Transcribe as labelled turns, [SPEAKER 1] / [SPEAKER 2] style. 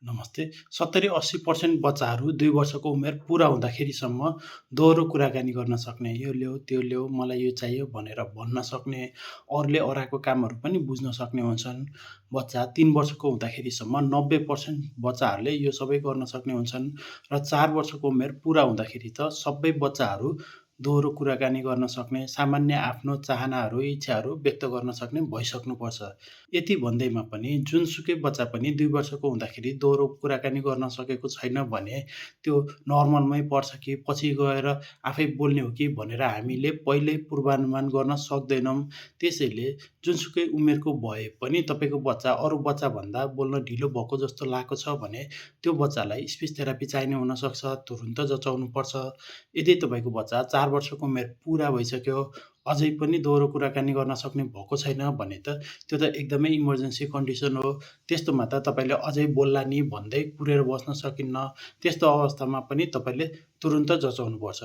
[SPEAKER 1] नमस्ते। 70-80% बच्चाहरू 2 वर्षको उमेर पुरा हुँदाखेरिसम्म दोहोरो कुराकानी गर्न सक्ने, यो ल्याऊ, त्यो ल्याऊ, मलाई यो चाहियो भनेर भन्न सक्ने, अरूले अराएको कामहरू पनि बुझ्न सक्ने हुन्छन्। बच्चा 3 वर्षको हुँदाखेरिसम्म 90% बच्चाहरूले यो सबै गर्न सक्ने हुन्छन् र 4 वर्षको उमेर पुरा हुँदाखेरि त सबै बच्चाहरू दोहोरो कुराकानी गर्न सक्ने, सामान्य आफ्नो चाहनाहरू, इच्छाहरू व्यक्त गर्न सक्ने भइसक्नुपर्छ। यति भन्दैमा पनि जुनसुकै बच्चा पनि 2 वर्षको हुँदाखेरि दोहोरो कुराकानी गर्न सकेको छैन भने त्यो नर्मलमै पर्छ कि पछि गएर आफै बोल्ने हो कि भनेर हामीले पहिल्यै पूर्वानुमान गर्न सक्दैनौँ। त्यसैले जुनसुकै उमेरको भए पनि तपाईँको बच्चा अरू बच्चाभन्दा बोल्न ढिलो भएको जस्तो लागेको छ भने त्यो बच्चालाई स्पिच थेरापी चाहिने हुनसक्छ, तुरुन्त जचाउनुपर्छ। यदि तपाईँको बच्चा 4 वर्षको उमेर पुरा भइसक्यो, अझै पनि दोहोरो कुराकानी गर्न सक्ने भएको छैन भने त त्यो त एकदमै इमर्जेन्सी कन्डिसन हो। त्यस्तोमा त तपाईँले अझै बोल्ला नि भन्दै कुरेर बस्न सकिन्न। त्यस्तो अवस्थामा पनि तपाईँले तुरुन्त जचाउनुपर्छ।